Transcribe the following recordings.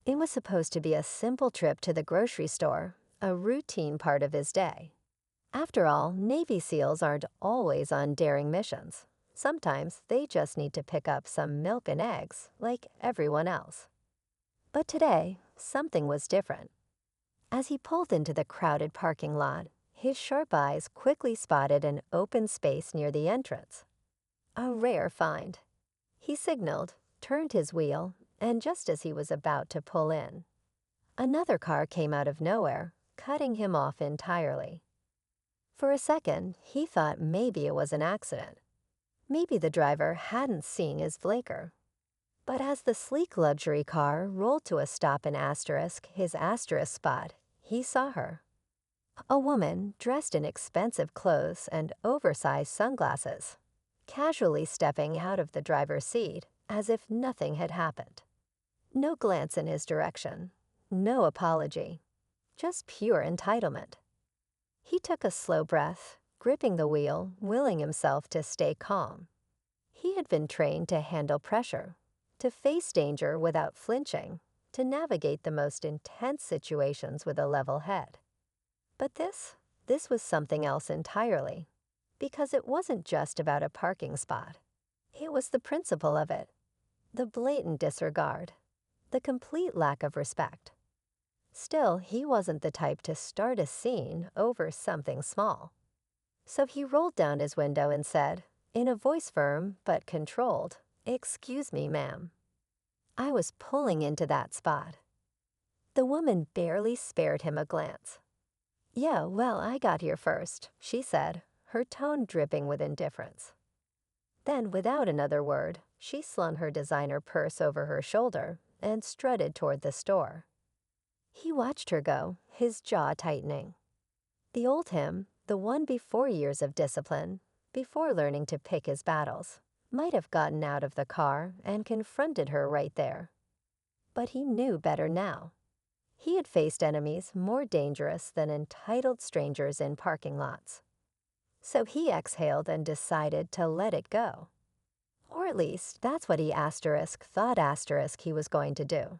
It was supposed to be a simple trip to the grocery store, a routine part of his day. After all, Navy SEALs aren't always on daring missions. Sometimes they just need to pick up some milk and eggs, like everyone else. But today, something was different. As he pulled into the crowded parking lot, his sharp eyes quickly spotted an open space near the entrance. A rare find. He signaled, turned his wheel, and just as he was about to pull in, another car came out of nowhere, cutting him off entirely. For a second, he thought maybe it was an accident. Maybe the driver hadn't seen his blinker. But as the sleek luxury car rolled to a stop in his asterisk spot, he saw her. A woman dressed in expensive clothes and oversized sunglasses, casually stepping out of the driver's seat as if nothing had happened. No glance in his direction, no apology, just pure entitlement. He took a slow breath, gripping the wheel, willing himself to stay calm. He had been trained to handle pressure, to face danger without flinching, to navigate the most intense situations with a level head. But this was something else entirely, because it wasn't just about a parking spot. It was the principle of it, the blatant disregard, the complete lack of respect. Still, he wasn't the type to start a scene over something small. So he rolled down his window and said, in a voice firm but controlled, "Excuse me, ma'am." I was pulling into that spot. The woman barely spared him a glance. "Yeah, well, I got here first," she said, her tone dripping with indifference. Then, without another word, she slung her designer purse over her shoulder and strutted toward the store. He watched her go, his jaw tightening. The old him, the one before years of discipline, before learning to pick his battles, might have gotten out of the car and confronted her right there. But he knew better now. He had faced enemies more dangerous than entitled strangers in parking lots. So he exhaled and decided to let it go. Or at least, that's what he thought he was going to do.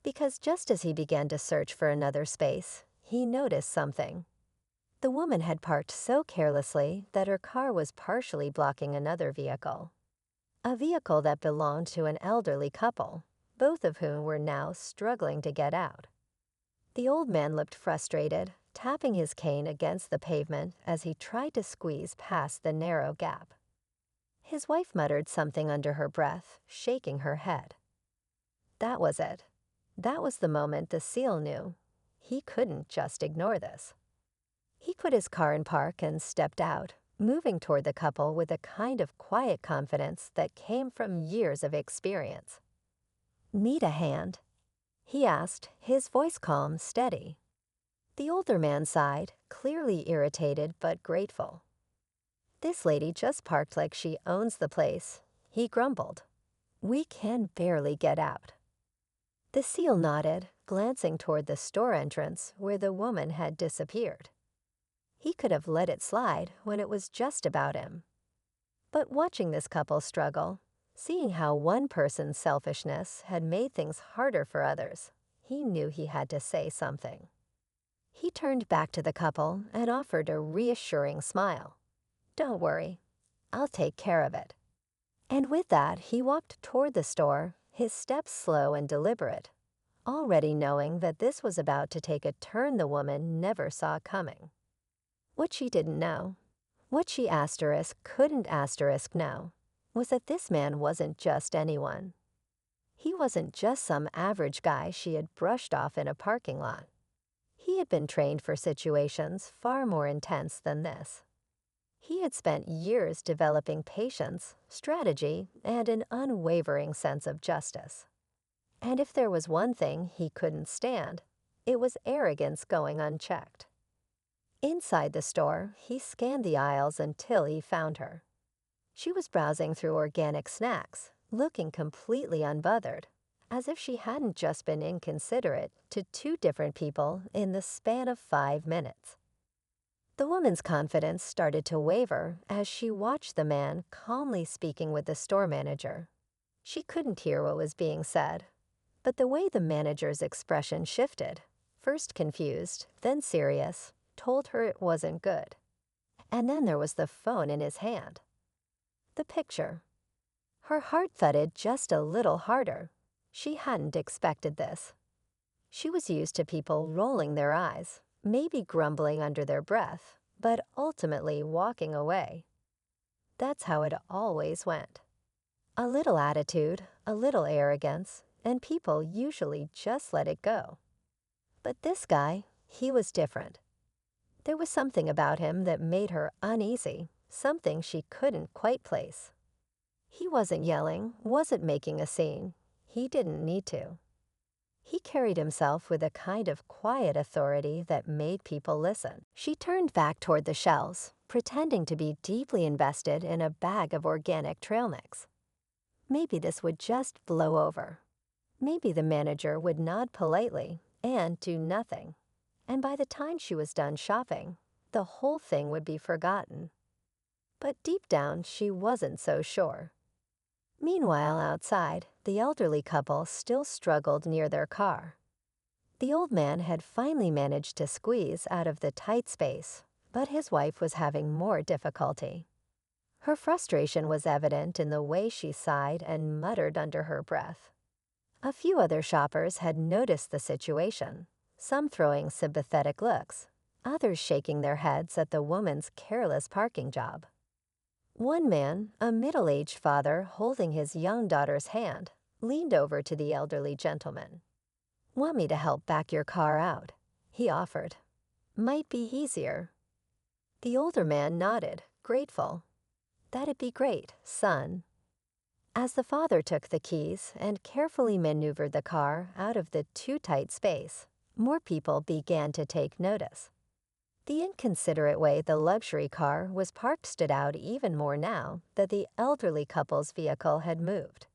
Because just as he began to search for another space, he noticed something. The woman had parked so carelessly that her car was partially blocking another vehicle. A vehicle that belonged to an elderly couple, both of whom were now struggling to get out. The old man looked frustrated, tapping his cane against the pavement as he tried to squeeze past the narrow gap. His wife muttered something under her breath, shaking her head. That was it. That was the moment the SEAL knew. He couldn't just ignore this. He put his car in park and stepped out, moving toward the couple with a kind of quiet confidence that came from years of experience. "Need a hand?" he asked, his voice calm, steady. The older man sighed, clearly irritated but grateful. "This lady just parked like she owns the place," he grumbled. "We can barely get out." The SEAL nodded, glancing toward the store entrance where the woman had disappeared. He could have let it slide when it was just about him. But watching this couple struggle, seeing how one person's selfishness had made things harder for others, he knew he had to say something. He turned back to the couple and offered a reassuring smile. "Don't worry, I'll take care of it." And with that, he walked toward the store, his steps slow and deliberate, already knowing that this was about to take a turn the woman never saw coming. What she didn't know, what she couldn't know, was that this man wasn't just anyone. He wasn't just some average guy she had brushed off in a parking lot. He had been trained for situations far more intense than this. He had spent years developing patience, strategy, and an unwavering sense of justice. And if there was one thing he couldn't stand, it was arrogance going unchecked. Inside the store, he scanned the aisles until he found her. She was browsing through organic snacks, looking completely unbothered, as if she hadn't just been inconsiderate to two different people in the span of 5 minutes. The woman's confidence started to waver as she watched the man calmly speaking with the store manager. She couldn't hear what was being said, But the way the manager's expression shifted, first confused, then serious, told her it wasn't good. And then there was the phone in his hand. The picture. Her heart thudded just a little harder. She hadn't expected this. She was used to people rolling their eyes, maybe grumbling under their breath, but ultimately walking away. That's how it always went. A little attitude, a little arrogance, and people usually just let it go. But this guy, he was different. There was something about him that made her uneasy, something she couldn't quite place. He wasn't yelling, wasn't making a scene. He didn't need to. He carried himself with a kind of quiet authority that made people listen. She turned back toward the shells, pretending to be deeply invested in a bag of organic trail mix. Maybe this would just blow over. Maybe the manager would nod politely and do nothing. And by the time she was done shopping, the whole thing would be forgotten. But deep down, she wasn't so sure. Meanwhile, outside, the elderly couple still struggled near their car. The old man had finally managed to squeeze out of the tight space, but his wife was having more difficulty. Her frustration was evident in the way she sighed and muttered under her breath. A few other shoppers had noticed the situation, some throwing sympathetic looks, others shaking their heads at the woman's careless parking job. One man, a middle-aged father holding his young daughter's hand, leaned over to the elderly gentleman. "Want me to help back your car out?" he offered. "Might be easier." The older man nodded, grateful. "That'd be great, son." As the father took the keys and carefully maneuvered the car out of the too tight space, more people began to take notice. The inconsiderate way the luxury car was parked stood out even more now that the elderly couple's vehicle had moved.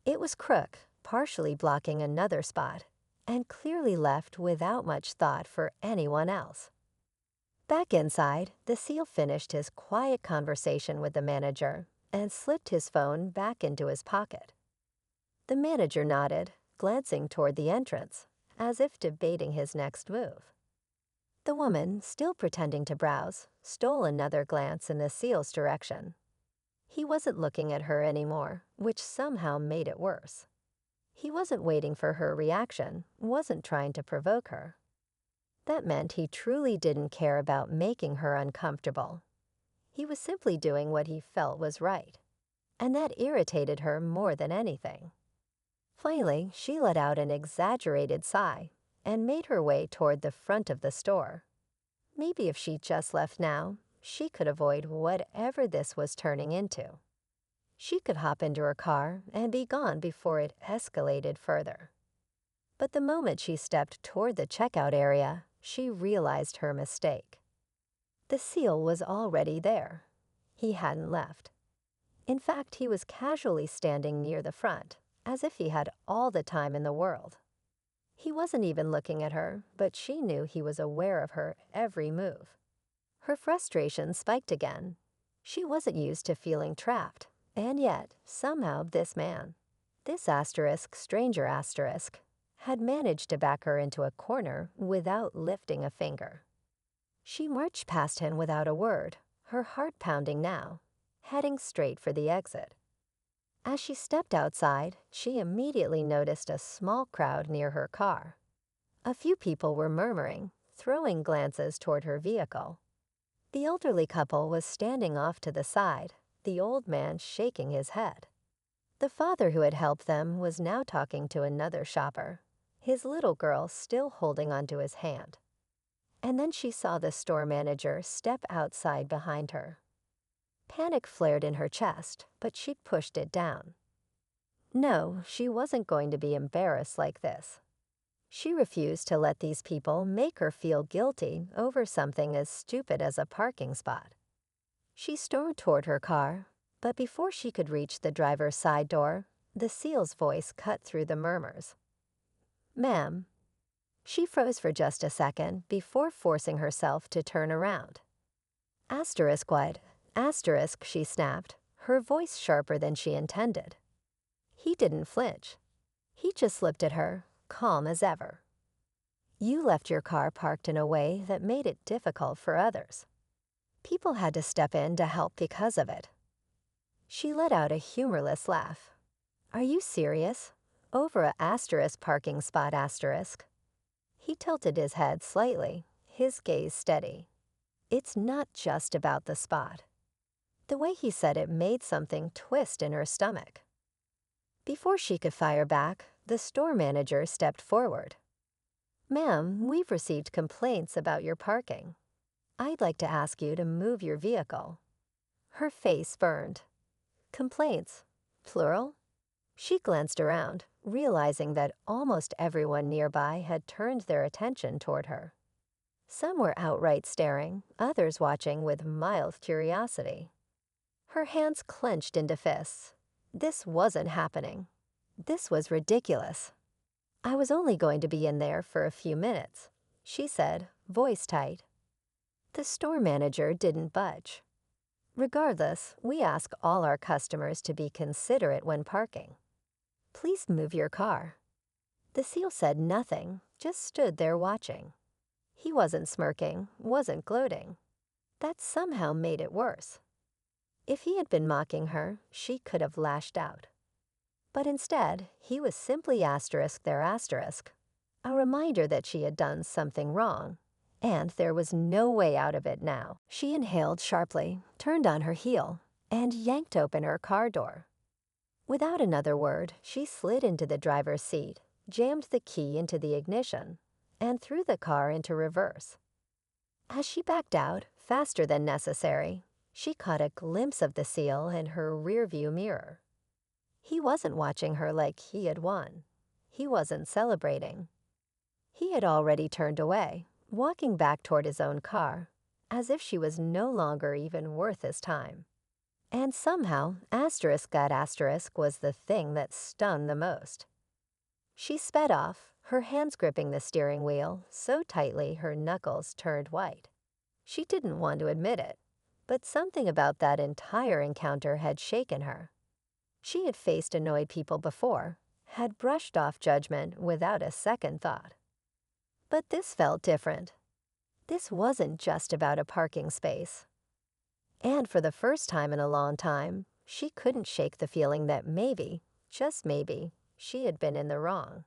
It was crook, partially blocking another spot, and clearly left without much thought for anyone else. Back inside, the SEAL finished his quiet conversation with the manager and slipped his phone back into his pocket. The manager nodded, glancing toward the entrance, as if debating his next move. The woman, still pretending to browse, stole another glance in the SEAL's direction. He wasn't looking at her anymore, which somehow made it worse. He wasn't waiting for her reaction, wasn't trying to provoke her. That meant he truly didn't care about making her uncomfortable. He was simply doing what he felt was right, and that irritated her more than anything. Finally, she let out an exaggerated sigh and made her way toward the front of the store. Maybe if she just left now, she could avoid whatever this was turning into. She could hop into her car and be gone before it escalated further. But the moment she stepped toward the checkout area, she realized her mistake. The SEAL was already there. He hadn't left. In fact, he was casually standing near the front, as if he had all the time in the world. He wasn't even looking at her, but she knew he was aware of her every move. Her frustration spiked again. She wasn't used to feeling trapped, and yet, somehow this man, this stranger, had managed to back her into a corner without lifting a finger. She marched past him without a word, her heart pounding now, heading straight for the exit. As she stepped outside, she immediately noticed a small crowd near her car. A few people were murmuring, throwing glances toward her vehicle. The elderly couple was standing off to the side, the old man shaking his head. The father who had helped them was now talking to another shopper, his little girl still holding onto his hand. And then she saw the store manager step outside behind her. Panic flared in her chest, but she pushed it down. No, she wasn't going to be embarrassed like this. She refused to let these people make her feel guilty over something as stupid as a parking spot. She stormed toward her car, but before she could reach the driver's side door, the SEAL's voice cut through the murmurs. "Ma'am." She froze for just a second before forcing herself to turn around. "Asterisk what? Asterisk," she snapped, her voice sharper than she intended. He didn't flinch. He just looked at her, calm as ever. You left your car parked in a way that made it difficult for others. People had to step in to help because of it. She let out a humorless laugh. Are you serious? Over a asterisk parking spot asterisk? He tilted his head slightly, his gaze steady. It's not just about the spot. The way he said it made something twist in her stomach. Before she could fire back, the store manager stepped forward. Ma'am, we've received complaints about your parking. I'd like to ask you to move your vehicle. Her face burned. Complaints? Plural? She glanced around, realizing that almost everyone nearby had turned their attention toward her. Some were outright staring, others watching with mild curiosity. Her hands clenched into fists. This wasn't happening. This was ridiculous. I was only going to be in there for a few minutes, she said, voice tight. The store manager didn't budge. Regardless, we ask all our customers to be considerate when parking. Please move your car. The seal said nothing, just stood there watching. He wasn't smirking, wasn't gloating. That somehow made it worse. If he had been mocking her, she could have lashed out. But instead, he was simply asterisk their asterisk, a reminder that she had done something wrong, and there was no way out of it now. She inhaled sharply, turned on her heel, and yanked open her car door. Without another word, she slid into the driver's seat, jammed the key into the ignition, and threw the car into reverse. As she backed out, faster than necessary, she caught a glimpse of the seal in her rearview mirror. He wasn't watching her like he had won. He wasn't celebrating. He had already turned away, walking back toward his own car, as if she was no longer even worth his time. And somehow, asterisk that asterisk was the thing that stung the most. She sped off, her hands gripping the steering wheel so tightly her knuckles turned white. She didn't want to admit it, but something about that entire encounter had shaken her. She had faced annoyed people before, had brushed off judgment without a second thought. But this felt different. This wasn't just about a parking space. And for the first time in a long time, she couldn't shake the feeling that maybe, just maybe, she had been in the wrong.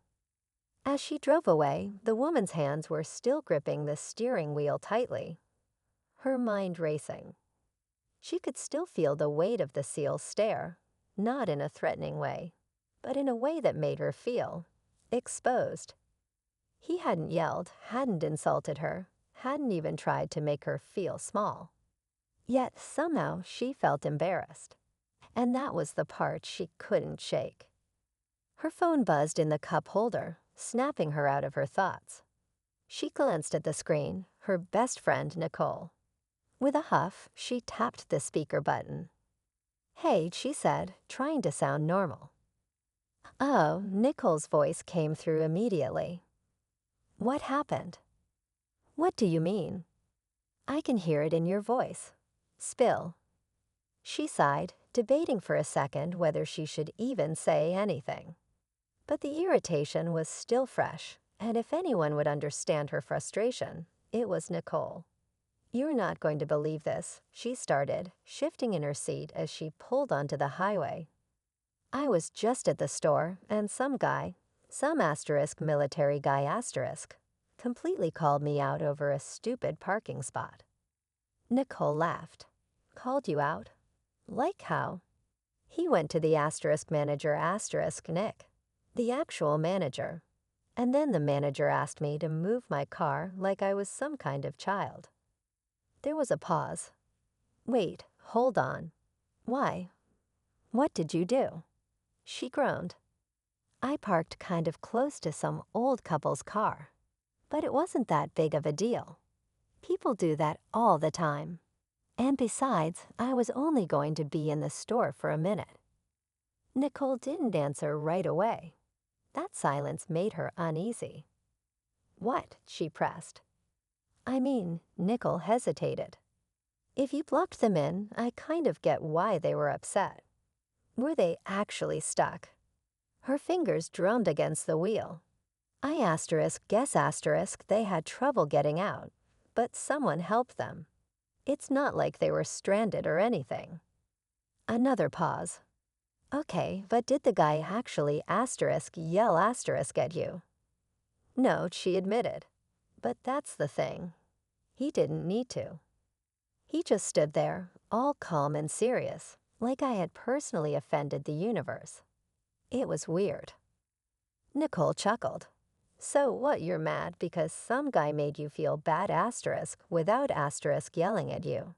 As she drove away, the woman's hands were still gripping the steering wheel tightly, her mind racing. She could still feel the weight of the seal's stare, not in a threatening way, but in a way that made her feel exposed. He hadn't yelled, hadn't insulted her, hadn't even tried to make her feel small. Yet somehow she felt embarrassed, and that was the part she couldn't shake. Her phone buzzed in the cup holder, snapping her out of her thoughts. She glanced at the screen, her best friend Nicole. With a huff, she tapped the speaker button. Hey, she said, trying to sound normal. Oh, Nicole's voice came through immediately. What happened? What do you mean? I can hear it in your voice. Spill. She sighed, debating for a second whether she should even say anything. But the irritation was still fresh, and if anyone would understand her frustration, it was Nicole. You're not going to believe this, she started, shifting in her seat as she pulled onto the highway. I was just at the store, and some asterisk military guy asterisk, completely called me out over a stupid parking spot. Nicole laughed. Called you out? Like how? He went to the asterisk manager asterisk Nick, the actual manager, and then the manager asked me to move my car like I was some kind of child. There was a pause. Wait, hold on. Why? What did you do? She groaned. I parked kind of close to some old couple's car, but it wasn't that big of a deal. People do that all the time. And besides, I was only going to be in the store for a minute. Nicole didn't answer right away. That silence made her uneasy. What? She pressed. I mean, Nicole hesitated. If you blocked them in, I kind of get why they were upset. Were they actually stuck? Her fingers drummed against the wheel. I asterisk guess asterisk they had trouble getting out, but someone helped them. It's not like they were stranded or anything. Another pause. Okay, but did the guy actually asterisk yell asterisk at you? No, she admitted. But that's the thing. He didn't need to. He just stood there, all calm and serious, like I had personally offended the universe. It was weird. Nicole chuckled. So what, you're mad because some guy made you feel bad asterisk without asterisk yelling at you?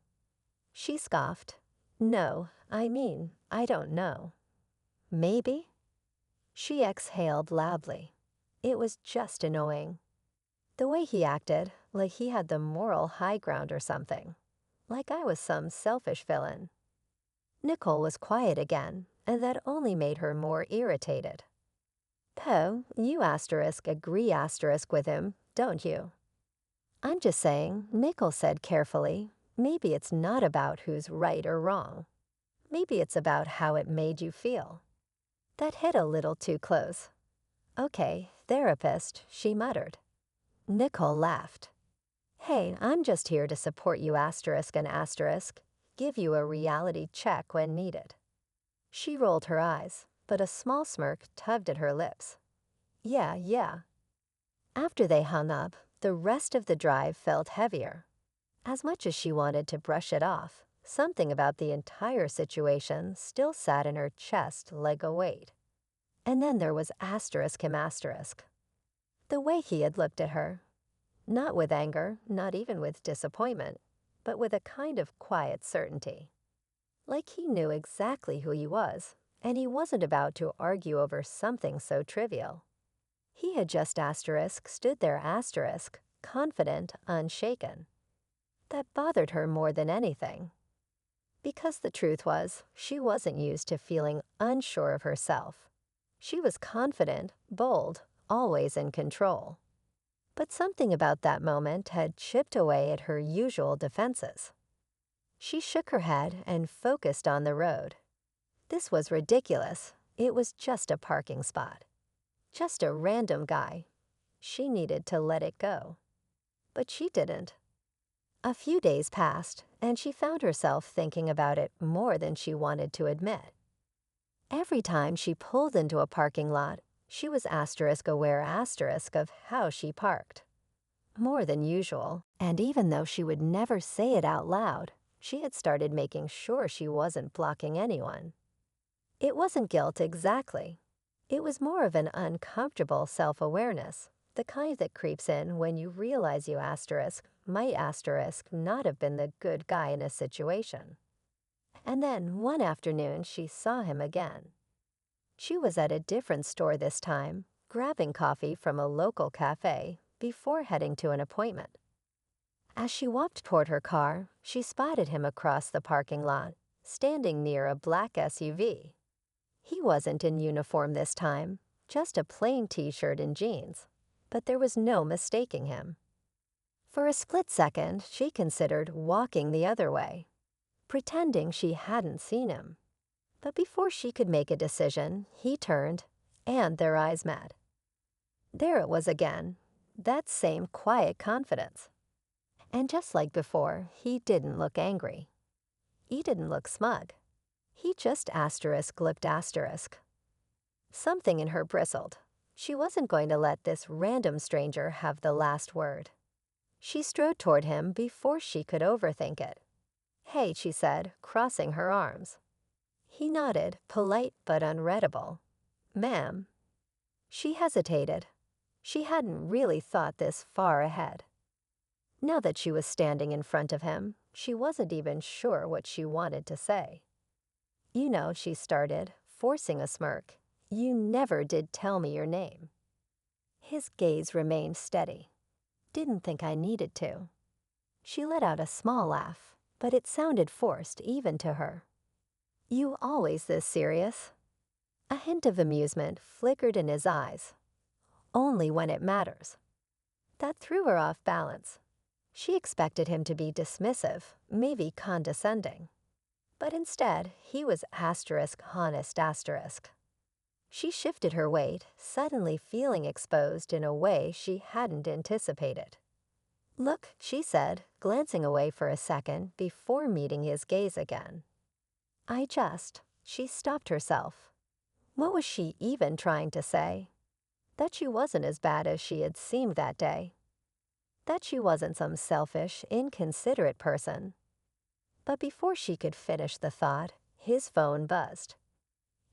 She scoffed. No, I don't know. Maybe? She exhaled loudly. It was just annoying. The way he acted, like he had the moral high ground or something. Like I was some selfish villain. Nicole was quiet again, and that only made her more irritated. Poe, you asterisk agree asterisk with him, don't you? I'm just saying, Nicole said carefully, maybe it's not about who's right or wrong. Maybe it's about how it made you feel. That hit a little too close. Okay, therapist, she muttered. Nicole laughed. Hey, I'm just here to support you asterisk and asterisk, give you a reality check when needed. She rolled her eyes, but a small smirk tugged at her lips. Yeah. After they hung up, the rest of the drive felt heavier. As much as she wanted to brush it off, something about the entire situation still sat in her chest like a weight. And then there was asterisk him asterisk. The way he had looked at her. Not with anger, not even with disappointment, but with a kind of quiet certainty. Like he knew exactly who he was, and he wasn't about to argue over something so trivial. He had just asterisk stood there asterisk, confident, unshaken. That bothered her more than anything. Because the truth was, she wasn't used to feeling unsure of herself. She was confident, bold, always in control. But something about that moment had chipped away at her usual defenses. She shook her head and focused on the road. This was ridiculous. It was just a parking spot. Just a random guy. She needed to let it go. But she didn't. A few days passed, and she found herself thinking about it more than she wanted to admit. Every time she pulled into a parking lot, she was asterisk aware asterisk of how she parked. More than usual, and even though she would never say it out loud, she had started making sure she wasn't blocking anyone. It wasn't guilt exactly. It was more of an uncomfortable self-awareness, the kind that creeps in when you realize you asterisk might asterisk not have been the good guy in a situation. And then one afternoon she saw him again. She was at a different store this time, grabbing coffee from a local cafe before heading to an appointment. As she walked toward her car, she spotted him across the parking lot, standing near a black SUV. He wasn't in uniform this time, just a plain t-shirt and jeans, but there was no mistaking him. For a split second, she considered walking the other way, pretending she hadn't seen him. But before she could make a decision, he turned, and their eyes met. There it was again, that same quiet confidence. And just like before, he didn't look angry. He didn't look smug. He just asterisk looked asterisk. Something in her bristled. She wasn't going to let this random stranger have the last word. She strode toward him before she could overthink it. Hey, she said, crossing her arms. He nodded, polite but unreadable. Ma'am. She hesitated. She hadn't really thought this far ahead. Now that she was standing in front of him, she wasn't even sure what she wanted to say. You know, she started, forcing a smirk. You never did tell me your name. His gaze remained steady. Didn't think I needed to. She let out a small laugh, but it sounded forced even to her. You always this serious? A hint of amusement flickered in his eyes. Only when it matters. That threw her off balance. She expected him to be dismissive, maybe condescending. But instead, he was asterisk honest asterisk. She shifted her weight, suddenly feeling exposed in a way she hadn't anticipated. "Look," she said, glancing away for a second before meeting his gaze again. She stopped herself. What was she even trying to say? That she wasn't as bad as she had seemed that day. That she wasn't some selfish, inconsiderate person. But before she could finish the thought, his phone buzzed.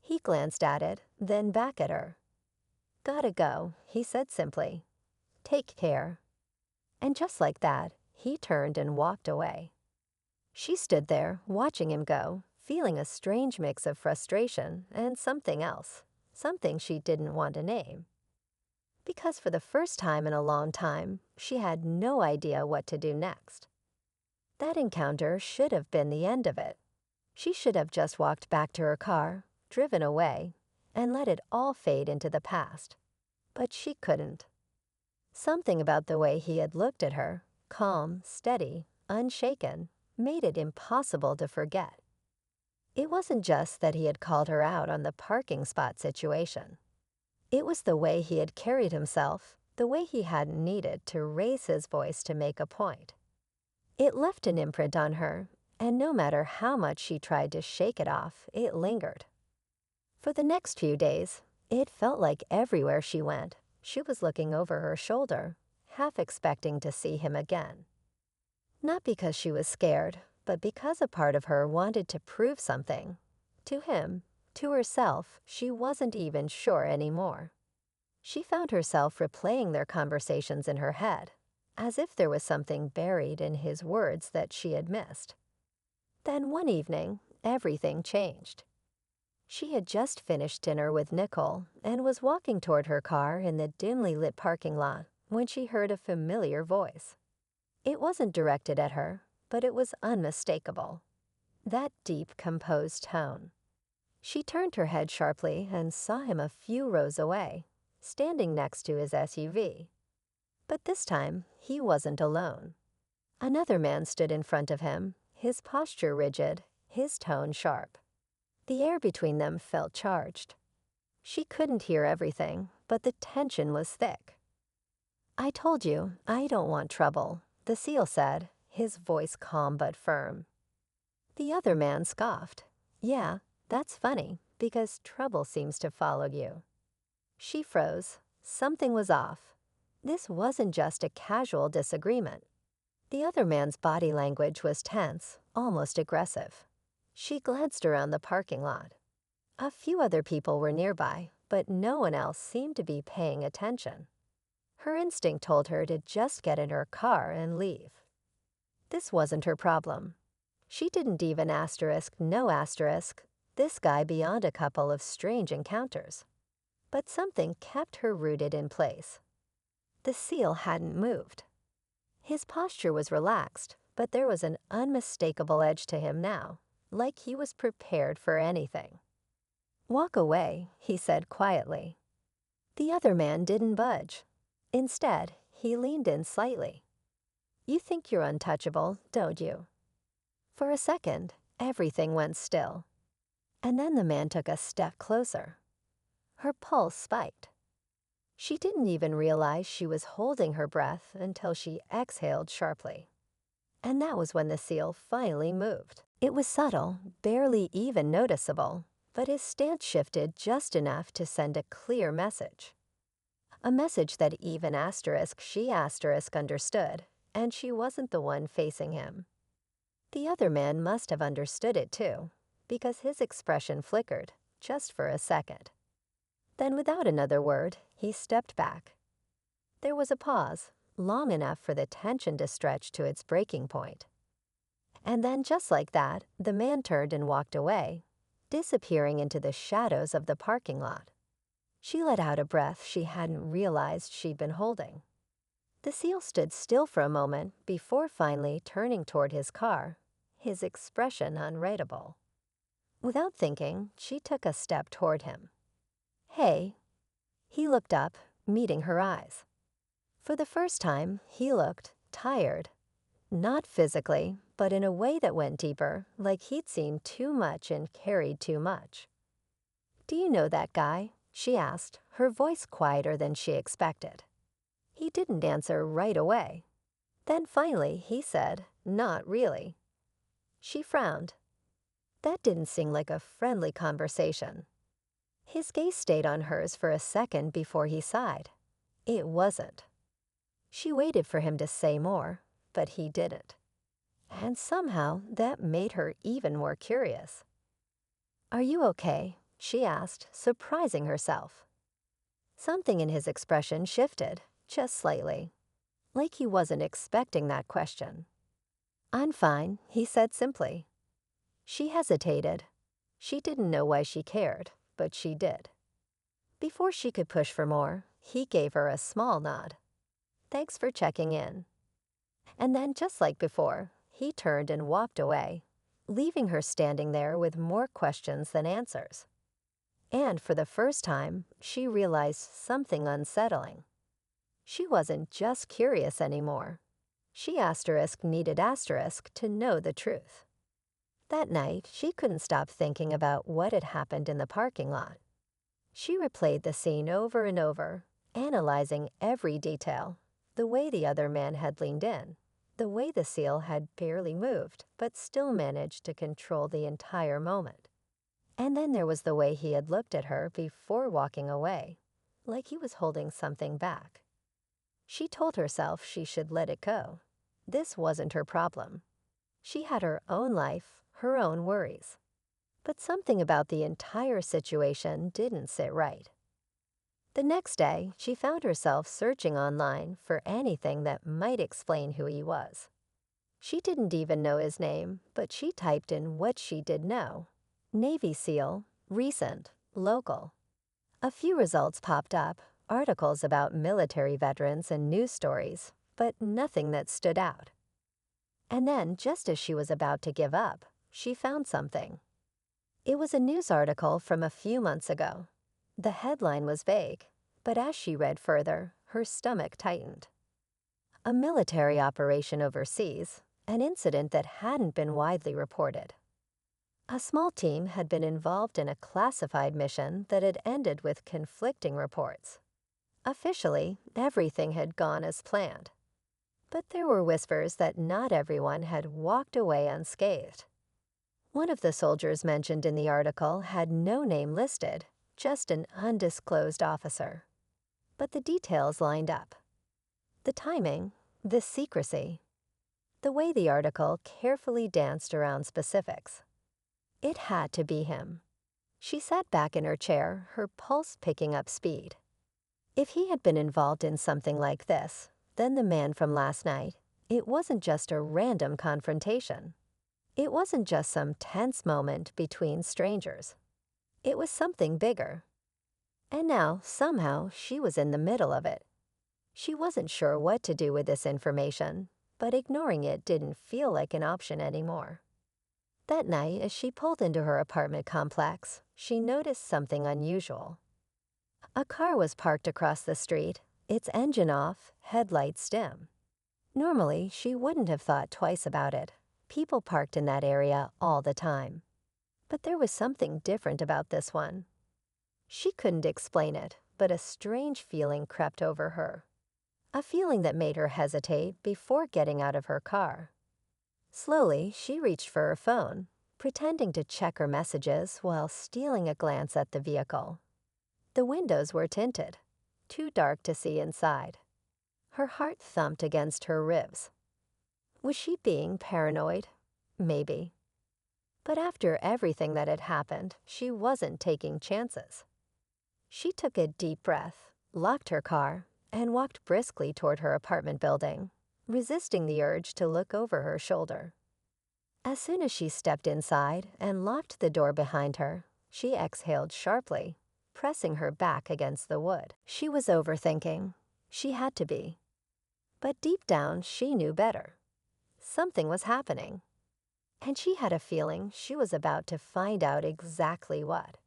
He glanced at it, then back at her. "Gotta go," he said simply. "Take care." And just like that, he turned and walked away. She stood there, watching him go, feeling a strange mix of frustration and something else, something she didn't want to name. Because for the first time in a long time, she had no idea what to do next. That encounter should have been the end of it. She should have just walked back to her car, driven away, and let it all fade into the past. But she couldn't. Something about the way he had looked at her, calm, steady, unshaken, made it impossible to forget. It wasn't just that he had called her out on the parking spot situation. It was the way he had carried himself, the way he hadn't needed to raise his voice to make a point. It left an imprint on her, and no matter how much she tried to shake it off, it lingered. For the next few days, it felt like everywhere she went, she was looking over her shoulder, half expecting to see him again. Not because she was scared, but because a part of her wanted to prove something. To him, to herself, she wasn't even sure anymore. She found herself replaying their conversations in her head, as if there was something buried in his words that she had missed. Then one evening, everything changed. She had just finished dinner with Nicole and was walking toward her car in the dimly lit parking lot when she heard a familiar voice. It wasn't directed at her, but it was unmistakable. That deep, composed tone. She turned her head sharply and saw him a few rows away, standing next to his SUV. But this time, he wasn't alone. Another man stood in front of him, his posture rigid, his tone sharp. The air between them felt charged. She couldn't hear everything, but the tension was thick. "I told you, I don't want trouble," the SEAL said, his voice calm but firm. The other man scoffed. "Yeah, that's funny, because trouble seems to follow you." She froze. Something was off. This wasn't just a casual disagreement. The other man's body language was tense, almost aggressive. She glanced around the parking lot. A few other people were nearby, but no one else seemed to be paying attention. Her instinct told her to just get in her car and leave. This wasn't her problem. She didn't even no this guy beyond a couple of strange encounters. But something kept her rooted in place. The SEAL hadn't moved. His posture was relaxed, but there was an unmistakable edge to him now, like he was prepared for anything. "Walk away," he said quietly. The other man didn't budge. Instead, he leaned in slightly. "You think you're untouchable, don't you?" For a second, everything went still. And then the man took a step closer. Her pulse spiked. She didn't even realize she was holding her breath until she exhaled sharply. And that was when the SEAL finally moved. It was subtle, barely even noticeable, but his stance shifted just enough to send a clear message. A message that even she understood, and she wasn't the one facing him. The other man must have understood it too, because his expression flickered, just for a second. Then without another word, he stepped back. There was a pause, long enough for the tension to stretch to its breaking point. And then just like that, the man turned and walked away, disappearing into the shadows of the parking lot. She let out a breath she hadn't realized she'd been holding. The SEAL stood still for a moment before finally turning toward his car, his expression unreadable. Without thinking, she took a step toward him. "Hey." He looked up, meeting her eyes. For the first time, he looked tired. Not physically, but in a way that went deeper, like he'd seen too much and carried too much. "Do you know that guy?" she asked, her voice quieter than she expected. He didn't answer right away. Then finally he said, "Not really." She frowned. That didn't seem like a friendly conversation. His gaze stayed on hers for a second before he sighed. It wasn't. She waited for him to say more, but he didn't. And somehow that made her even more curious. "Are you okay?" she asked, surprising herself. Something in his expression shifted, just slightly, like he wasn't expecting that question. "I'm fine," he said simply. She hesitated. She didn't know why she cared, but she did. Before she could push for more, he gave her a small nod. "Thanks for checking in." And then, just like before, he turned and walked away, leaving her standing there with more questions than answers. And for the first time, she realized something unsettling. She wasn't just curious anymore. She needed to know the truth. That night, she couldn't stop thinking about what had happened in the parking lot. She replayed the scene over and over, analyzing every detail: the way the other man had leaned in, the way the seal had barely moved but still managed to control the entire moment. And then there was the way he had looked at her before walking away, like he was holding something back. She told herself she should let it go. This wasn't her problem. She had her own life, her own worries. But something about the entire situation didn't sit right. The next day, she found herself searching online for anything that might explain who he was. She didn't even know his name, but she typed in what she did know: Navy SEAL, recent, local. A few results popped up, articles about military veterans and news stories, but nothing that stood out. And then, just as she was about to give up, she found something. It was a news article from a few months ago. The headline was vague, but as she read further, her stomach tightened. A military operation overseas, an incident that hadn't been widely reported. A small team had been involved in a classified mission that had ended with conflicting reports. Officially, everything had gone as planned. But there were whispers that not everyone had walked away unscathed. One of the soldiers mentioned in the article had no name listed, just an undisclosed officer. But the details lined up. The timing, the secrecy, the way the article carefully danced around specifics. It had to be him. She sat back in her chair, her pulse picking up speed. If he had been involved in something like this, then the man from last night, it wasn't just a random confrontation. It wasn't just some tense moment between strangers. It was something bigger. And now, somehow, she was in the middle of it. She wasn't sure what to do with this information, but ignoring it didn't feel like an option anymore. That night, as she pulled into her apartment complex, she noticed something unusual. A car was parked across the street, its engine off, headlights dim. Normally, she wouldn't have thought twice about it. People parked in that area all the time. But there was something different about this one. She couldn't explain it, but a strange feeling crept over her. A feeling that made her hesitate before getting out of her car. Slowly, she reached for her phone, pretending to check her messages while stealing a glance at the vehicle. The windows were tinted, too dark to see inside. Her heart thumped against her ribs. Was she being paranoid? Maybe. But after everything that had happened, she wasn't taking chances. She took a deep breath, locked her car, and walked briskly toward her apartment building, resisting the urge to look over her shoulder. As soon as she stepped inside and locked the door behind her, she exhaled sharply, pressing her back against the wood. She was overthinking. She had to be. But deep down, she knew better. Something was happening. And she had a feeling she was about to find out exactly what.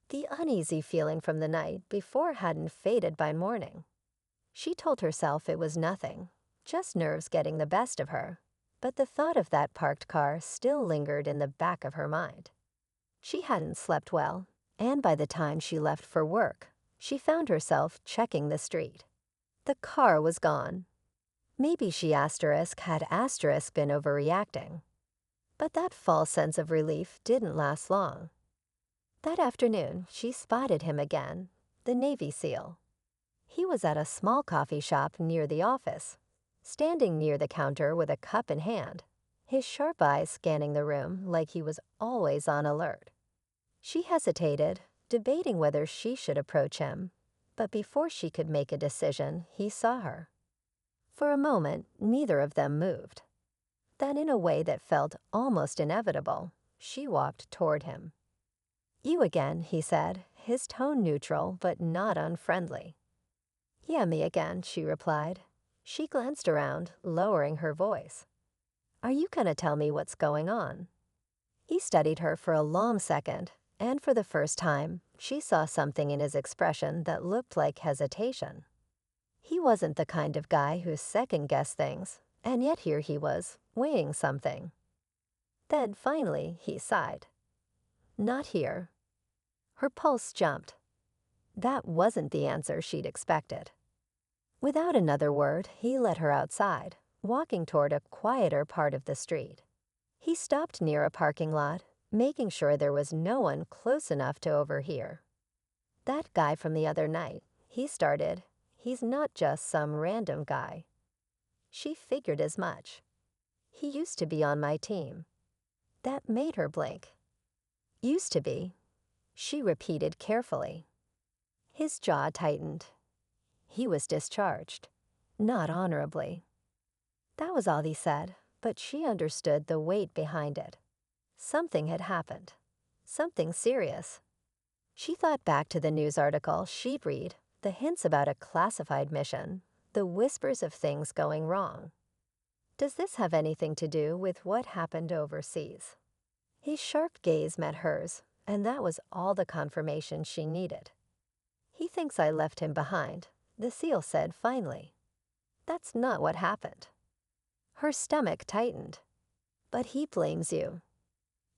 The uneasy feeling from the night before hadn't faded by morning. She told herself it was nothing, just nerves getting the best of her, but the thought of that parked car still lingered in the back of her mind. She hadn't slept well, and by the time she left for work, she found herself checking the street. The car was gone. Maybe she had asterisk been overreacting. But that false sense of relief didn't last long. That afternoon, she spotted him again, the Navy SEAL. He was at a small coffee shop near the office, standing near the counter with a cup in hand, his sharp eyes scanning the room like he was always on alert. She hesitated, debating whether she should approach him, but before she could make a decision, he saw her. For a moment, neither of them moved. Then, in a way that felt almost inevitable, she walked toward him. "You again," he said, his tone neutral but not unfriendly. "Yeah, me again," she replied. She glanced around, lowering her voice. "Are you gonna tell me what's going on?" He studied her for a long second, and for the first time, she saw something in his expression that looked like hesitation. He wasn't the kind of guy who second-guessed things, and yet here he was, weighing something. Then, finally, he sighed. "Not here." Her pulse jumped. That wasn't the answer she'd expected. Without another word, he led her outside, walking toward a quieter part of the street. He stopped near a parking lot, making sure there was no one close enough to overhear. "That guy from the other night," he started, "he's not just some random guy." She figured as much. "He used to be on my team." That made her blink. "Used to be," she repeated carefully. His jaw tightened. He was discharged. Not honorably. That was all he said, but she understood the weight behind it. Something had happened. Something serious. She thought back to the news article she'd read, the hints about a classified mission, the whispers of things going wrong. Does this have anything to do with what happened overseas? His sharp gaze met hers, and that was all the confirmation she needed. "He thinks I left him behind," the SEAL said finally. "That's not what happened." Her stomach tightened. "But he blames you."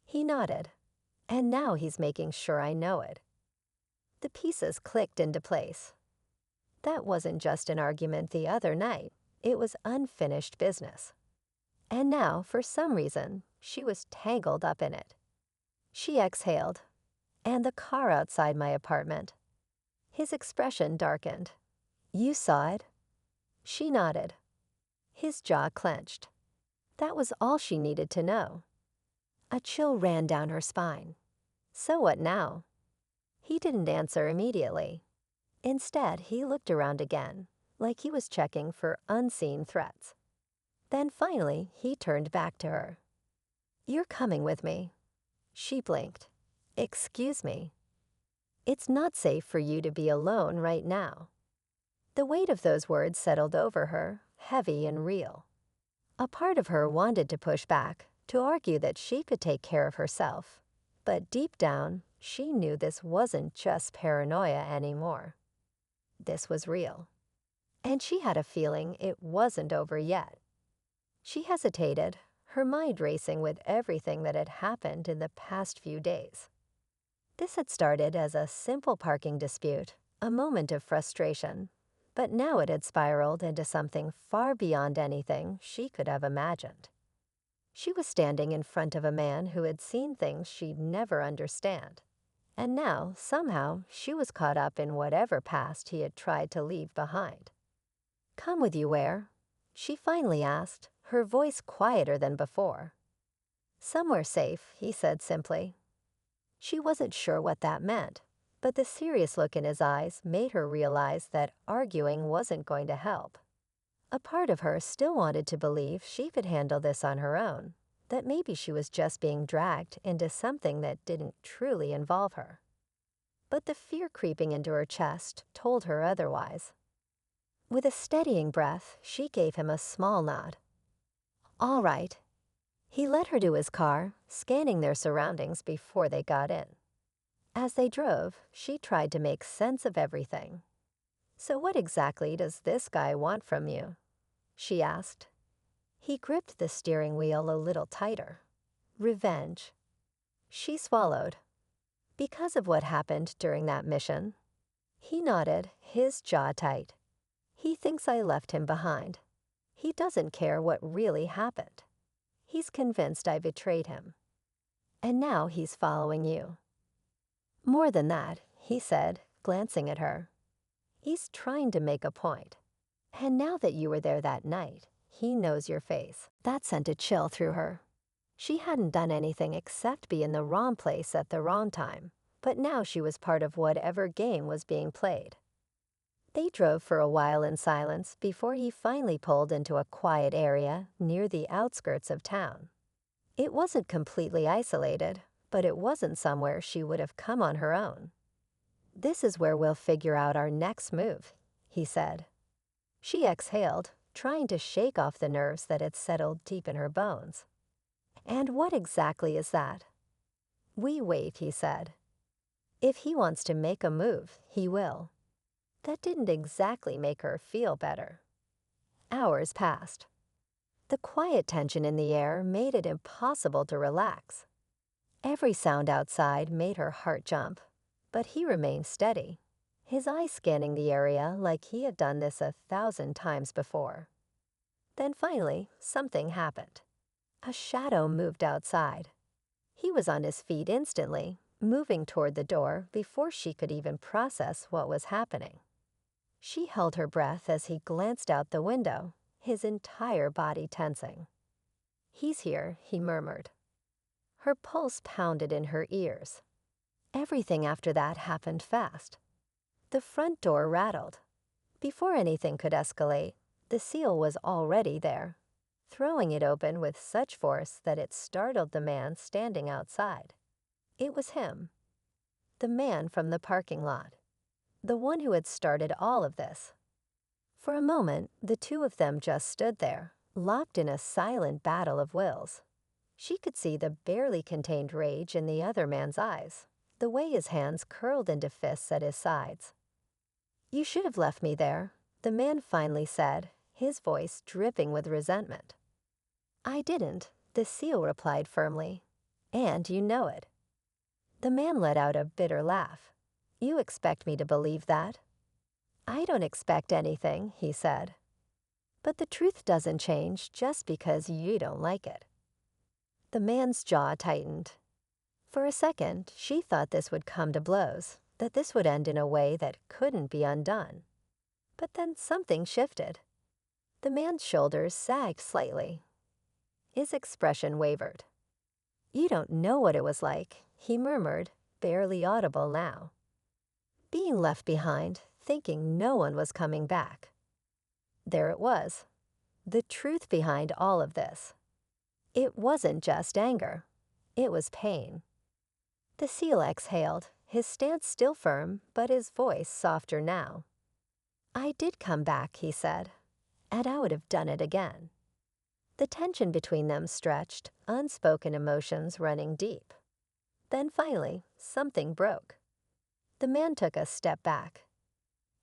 He nodded. "And now he's making sure I know it." The pieces clicked into place. That wasn't just an argument the other night. It was unfinished business. And now, for some reason, she was tangled up in it. She exhaled. "And the car outside my apartment." His expression darkened. "You saw it?" She nodded. His jaw clenched. That was all she needed to know. A chill ran down her spine. So what now? He didn't answer immediately. Instead, he looked around again, like he was checking for unseen threats. Then finally, he turned back to her. "You're coming with me." She blinked. "Excuse me." "It's not safe for you to be alone right now." The weight of those words settled over her, heavy and real. A part of her wanted to push back, to argue that she could take care of herself. But deep down, she knew this wasn't just paranoia anymore. This was real. And she had a feeling it wasn't over yet. She hesitated, her mind racing with everything that had happened in the past few days. This had started as a simple parking dispute, a moment of frustration, but now it had spiraled into something far beyond anything she could have imagined. She was standing in front of a man who had seen things she'd never understand, and now, somehow, she was caught up in whatever past he had tried to leave behind. "Come with you where?" she finally asked, her voice quieter than before. "Somewhere safe," he said simply. She wasn't sure what that meant, but the serious look in his eyes made her realize that arguing wasn't going to help. A part of her still wanted to believe she could handle this on her own, that maybe she was just being dragged into something that didn't truly involve her. But the fear creeping into her chest told her otherwise. With a steadying breath, she gave him a small nod. "All right." He led her to his car, scanning their surroundings before they got in. As they drove, she tried to make sense of everything. "So what exactly does this guy want from you?" she asked. He gripped the steering wheel a little tighter. "Revenge." She swallowed. Because of what happened during that mission. He nodded, his jaw tight. He thinks I left him behind. He doesn't care what really happened. He's convinced I betrayed him. And now he's following you. More than that, he said, glancing at her. He's trying to make a point. And now that you were there that night, he knows your face. That sent a chill through her. She hadn't done anything except be in the wrong place at the wrong time, but now she was part of whatever game was being played. They drove for a while in silence before he finally pulled into a quiet area near the outskirts of town. It wasn't completely isolated, but it wasn't somewhere she would have come on her own. This is where we'll figure out our next move, he said. She exhaled, trying to shake off the nerves that had settled deep in her bones. And what exactly is that? We wait, he said. If he wants to make a move, he will. That didn't exactly make her feel better. Hours passed. The quiet tension in the air made it impossible to relax. Every sound outside made her heart jump, but he remained steady, his eyes scanning the area like he had done this 1,000 times before. Then finally, something happened. A shadow moved outside. He was on his feet instantly, moving toward the door before she could even process what was happening. She held her breath as he glanced out the window, his entire body tensing. He's here, he murmured. Her pulse pounded in her ears. Everything after that happened fast. The front door rattled. Before anything could escalate, the seal was already there, throwing it open with such force that it startled the man standing outside. It was him. The man from the parking lot. The one who had started all of this. For a moment, the two of them just stood there, locked in a silent battle of wills. She could see the barely contained rage in the other man's eyes, the way his hands curled into fists at his sides. You should have left me there, the man finally said, his voice dripping with resentment. I didn't, the seal replied firmly. And you know it. The man let out a bitter laugh. You expect me to believe that? I don't expect anything, he said. But the truth doesn't change just because you don't like it. The man's jaw tightened. For a second, she thought this would come to blows, that this would end in a way that couldn't be undone. But then something shifted. The man's shoulders sagged slightly. His expression wavered. You don't know what it was like, he murmured, barely audible now. Being left behind, thinking no one was coming back. There it was. The truth behind all of this. It wasn't just anger. It was pain. The seal exhaled, his stance still firm, but his voice softer now. I did come back, he said, and I would have done it again. The tension between them stretched, unspoken emotions running deep. Then finally, something broke. The man took a step back.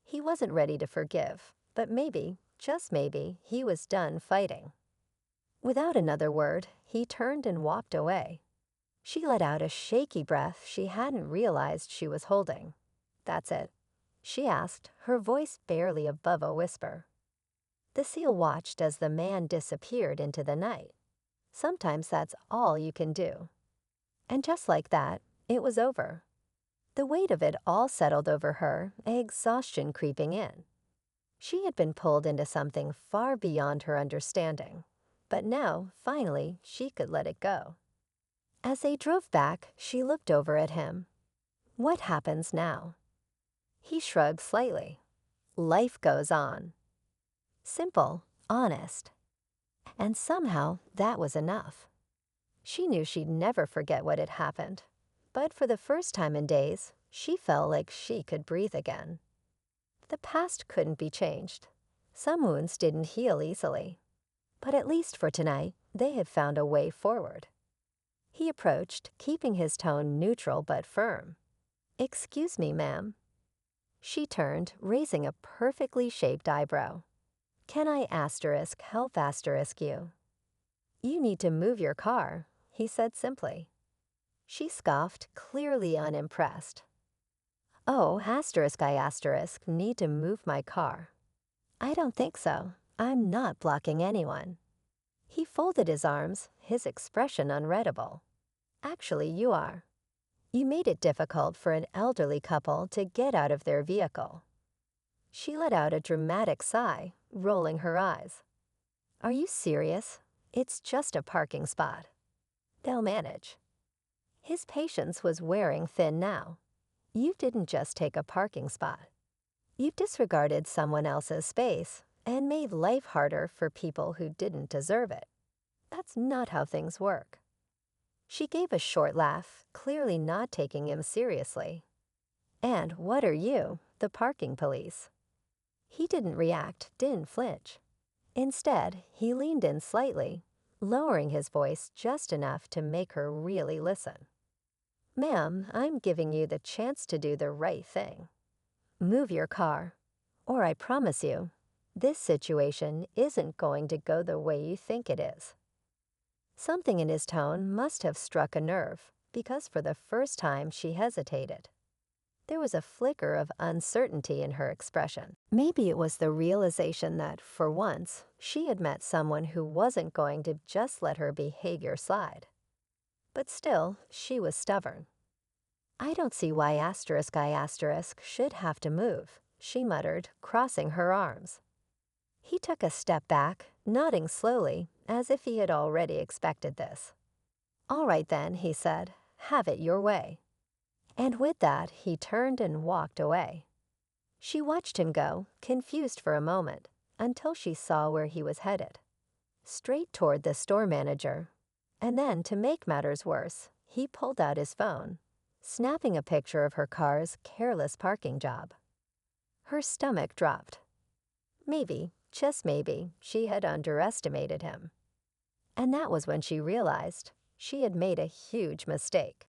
He wasn't ready to forgive, but maybe, just maybe, he was done fighting. Without another word, he turned and walked away. She let out a shaky breath she hadn't realized she was holding. That's it, she asked, her voice barely above a whisper. The seal watched as the man disappeared into the night. Sometimes that's all you can do. And just like that, it was over. The weight of it all settled over her, exhaustion creeping in. She had been pulled into something far beyond her understanding, but now, finally, she could let it go. As they drove back, she looked over at him. What happens now? He shrugged slightly. Life goes on. Simple, honest. And somehow that was enough. She knew she'd never forget what had happened, but for the first time in days, she felt like she could breathe again. The past couldn't be changed. Some wounds didn't heal easily. But at least for tonight, they had found a way forward. He approached, keeping his tone neutral but firm. Excuse me, ma'am. She turned, raising a perfectly shaped eyebrow. Can I help you? You need to move your car, he said simply. She scoffed, clearly unimpressed. Oh, I need to move my car. I don't think so. I'm not blocking anyone. He folded his arms, his expression unreadable. Actually, you are. You made it difficult for an elderly couple to get out of their vehicle. She let out a dramatic sigh, rolling her eyes. Are you serious? It's just a parking spot. They'll manage. His patience was wearing thin now. You didn't just take a parking spot. You disregarded someone else's space and made life harder for people who didn't deserve it. That's not how things work. She gave a short laugh, clearly not taking him seriously. And what are you, the parking police? He didn't react, didn't flinch. Instead, he leaned in slightly, lowering his voice just enough to make her really listen. Ma'am, I'm giving you the chance to do the right thing. Move your car, or I promise you, this situation isn't going to go the way you think it is. Something in his tone must have struck a nerve, because for the first time she hesitated. There was a flicker of uncertainty in her expression. Maybe it was the realization that, for once, she had met someone who wasn't going to just let her behavior slide. But still, she was stubborn. I don't see why I should have to move, she muttered, crossing her arms. He took a step back, nodding slowly, as if he had already expected this. All right then, he said, have it your way. And with that, he turned and walked away. She watched him go, confused for a moment, until she saw where he was headed. Straight toward the store manager. And then, to make matters worse, he pulled out his phone, snapping a picture of her car's careless parking job. Her stomach dropped. Maybe, just maybe, she had underestimated him. And that was when she realized she had made a huge mistake.